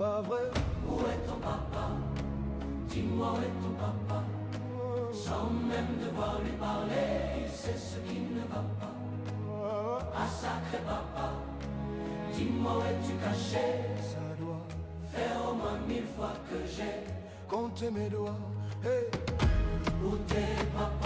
pas vrai. Où est ton papa? Dis-moi où est ton papa? Sans même devoir lui parler, il sait ce qui ne va pas. Ah sacré papa, dis-moi où es-tu caché? Ça doit faire au moins 1000 fois que j'ai compter mes doigts. Hey. Où t'es papa?